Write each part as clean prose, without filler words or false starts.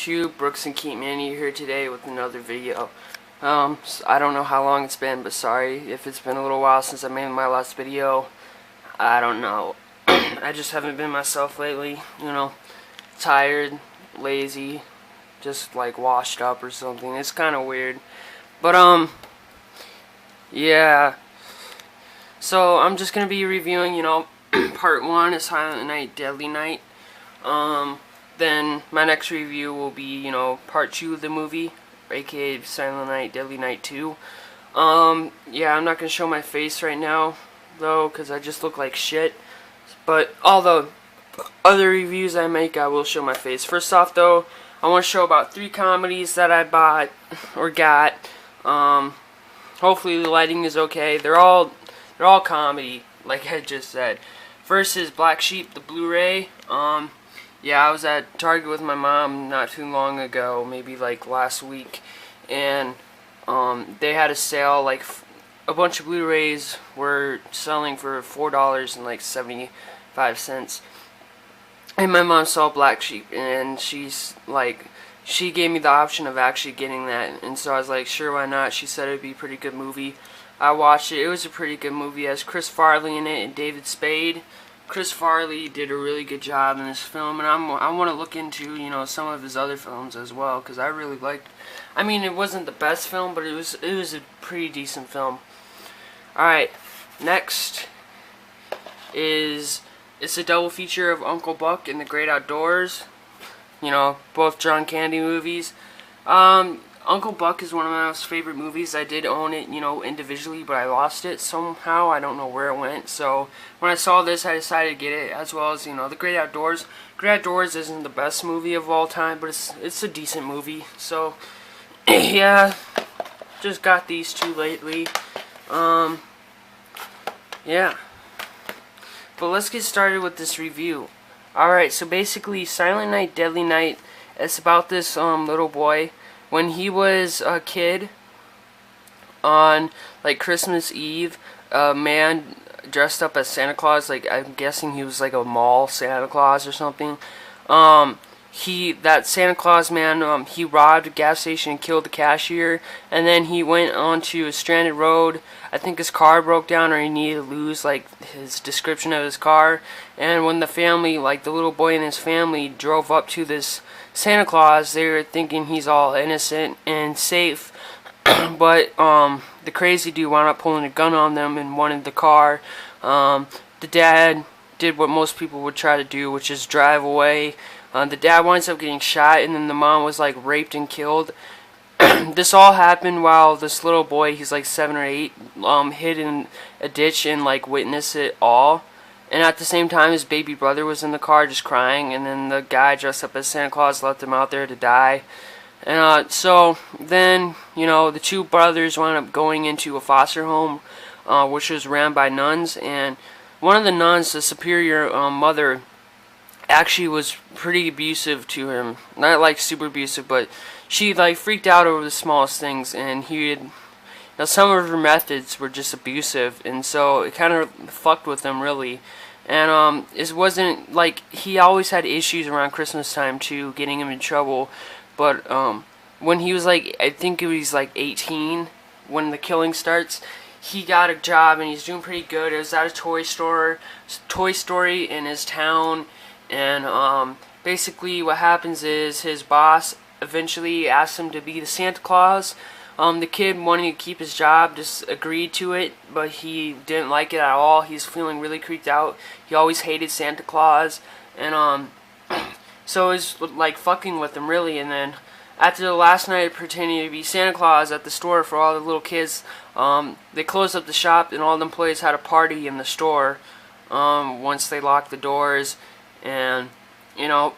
YouTube, Brooks&Keat Manny here today with another video. I don't know how long it's been, but sorry if it's been a little while since I made my last video. I don't know. I just haven't been myself lately, you know, tired, lazy, just like washed up or something. It's kind of weird. But yeah. So I'm just gonna be reviewing, you know, part 1 is Silent Night, Deadly Night. Then my next review will be, you know, part 2 of the movie, aka Silent Night, Deadly Night 2. Yeah, I'm not gonna show my face right now, though, because I just look like shit. But all the other reviews I make, I will show my face. First off, though, I want to show about 3 comedies that I bought or got. Hopefully the lighting is okay. They're all comedy, like I just said. First is Black Sheep, the Blu-ray. Yeah, I was at Target with my mom not too long ago, maybe like last week, and they had a sale. Like a bunch of Blu-rays were selling for $4.75, and my mom saw Black Sheep, and she's like, she gave me the option of actually getting that, and so I was like, sure, why not? She said it'd be a pretty good movie. I watched it. It was a pretty good movie. It has Chris Farley in it and David Spade. Chris Farley did a really good job in this film, and I want to look into, you know, some of his other films as well, because I really liked. I mean, it wasn't the best film, but it was a pretty decent film. All right, next is it's a double feature of Uncle Buck and the Great Outdoors. You know, both John Candy movies. Uncle Buck is one of my most favorite movies. I did own it, you know, individually, but I lost it somehow. I don't know where it went. So when I saw this, I decided to get it, as well as, you know, The Great Outdoors. Great Outdoors isn't the best movie of all time, but it's a decent movie. So yeah, just got these 2 lately. Yeah. But let's get started with this review. Alright, so basically Silent Night, Deadly Night, it's about this little boy. When he was a kid, on like Christmas Eve, a man dressed up as Santa Claus, like I'm guessing he was like a mall Santa Claus or something. That Santa Claus man, he robbed a gas station and killed the cashier, and then he went onto a stranded road. I think his car broke down, or he needed to lose like his description of his car. And when the family, like the little boy and his family, drove up to this Santa Claus, they were thinking he's all innocent and safe. But the crazy dude wound up pulling a gun on them and wanted the car. The dad did what most people would try to do, which is drive away. The dad winds up getting shot, and then the mom was like raped and killed. This all happened while this little boy, he's like 7 or 8, hid in a ditch and like witnessed it all. And at the same time, his baby brother was in the car just crying, and then the guy dressed up as Santa Claus left him out there to die. And so then, you know, the 2 brothers wound up going into a foster home, which was ran by nuns, and one of the nuns, the superior mother, actually was pretty abusive to him. Not like super abusive, but she like freaked out over the smallest things, and now some of her methods were just abusive, and so it kind of fucked with him really. And it wasn't like, he always had issues around Christmas time too, getting him in trouble. But when he was like, I think it was like 18 when the killing starts, he got a job and he's doing pretty good. It was at a toy store in his town. And basically what happens is his boss eventually asks him to be the Santa Claus. The kid, wanting to keep his job, just agreed to it, but he didn't like it at all. He's feeling really creeped out. He always hated Santa Claus, and so it's like fucking with him really. And then after the last night pretending to be Santa Claus at the store for all the little kids, they closed up the shop, and all the employees had a party in the store once they locked the doors. And you know,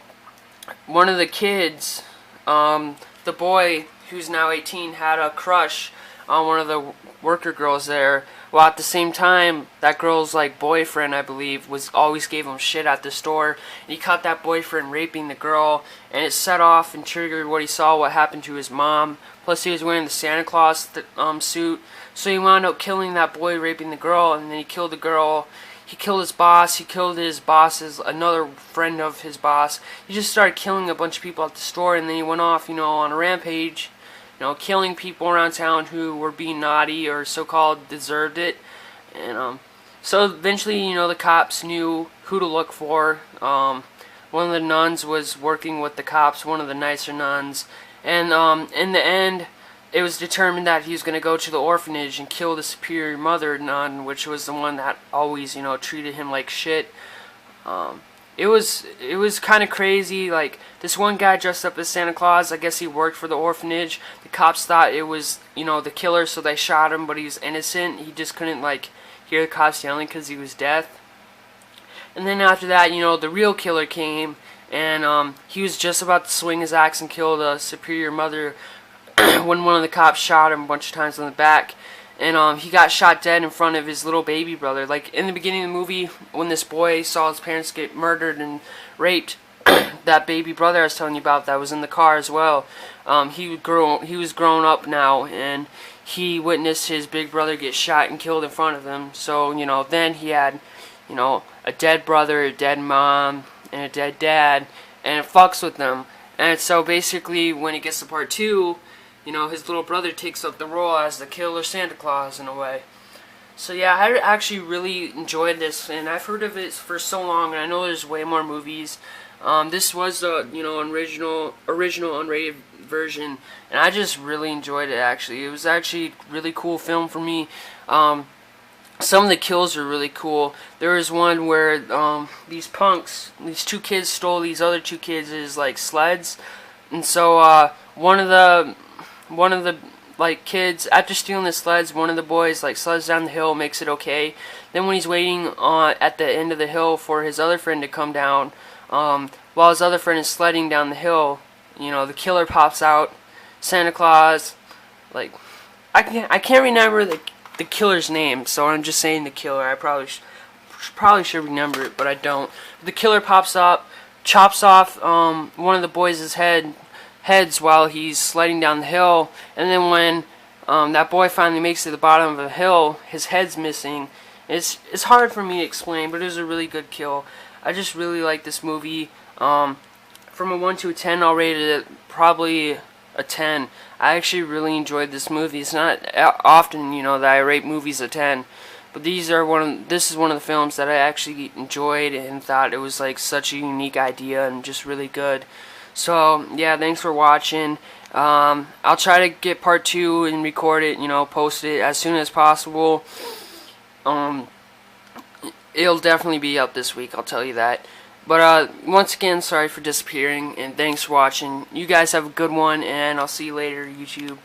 one of the kids, the boy who's now 18, had a crush on one of the worker girls there, while at the same time that girl's like boyfriend, I believe, was always gave him shit at the store. And he caught that boyfriend raping the girl, and it set off and triggered what he saw, what happened to his mom. Plus he was wearing the Santa Claus suit, so he wound up killing that boy raping the girl, and then he killed the girl. he killed his boss. He killed his boss's another friend of his boss. He just started killing a bunch of people at the store, and then he went off, on a rampage, killing people around town who were being naughty or so-called deserved it. And so eventually, the cops knew who to look for. One of the nuns was working with the cops, one of the nicer nuns, and in the end, it was determined that he was going to go to the orphanage and kill the superior mother nun, which was the one that always, treated him like shit. It was kind of crazy. Like, this one guy dressed up as Santa Claus, I guess he worked for the orphanage. The cops thought it was, the killer, so they shot him, but he was innocent. He just couldn't, hear the cops yelling because he was deaf. And then after that, the real killer came, and he was just about to swing his axe and kill the superior mother when one of the cops shot him a bunch of times on the back. And he got shot dead in front of his little baby brother. Like, in the beginning of the movie, when this boy saw his parents get murdered and raped, that baby brother I was telling you about that was in the car as well, he was grown up now, and he witnessed his big brother get shot and killed in front of him. So, then he had, a dead brother, a dead mom, and a dead dad, and it fucks with them. And so basically, when it gets to part 2, his little brother takes up the role as the killer Santa Claus in a way. So yeah, I actually really enjoyed this, and I've heard of it for so long, and I know there's way more movies. This was the original unrated version, and I just really enjoyed it. Actually, it was actually a really cool film for me. Some of the kills are really cool. There was one where these punks, these 2 kids stole these other 2 kids' sleds, and so one of the kids, after stealing the sleds, one of the boys sleds down the hill, makes it okay. Then when he's waiting at the end of the hill for his other friend to come down, while his other friend is sledding down the hill, the killer pops out, Santa Claus. I can't remember the killer's name, so I'm just saying the killer. I probably should remember it, but I don't. The killer pops up, chops off one of the boys' heads while he's sliding down the hill, and then when that boy finally makes it to the bottom of the hill, his head's missing. It's hard for me to explain, but it was a really good kill. I just really like this movie. From a 1 to a 10, I'll rate it probably a 10. I actually really enjoyed this movie. It's not often, that I rate movies a 10, but this is one of the films that I actually enjoyed and thought it was such a unique idea and just really good. So yeah, thanks for watching. I'll try to get part 2 and record it, post it as soon as possible. It'll definitely be up this week, I'll tell you that. But once again, sorry for disappearing, and thanks for watching. You guys have a good one, and I'll see you later, YouTube.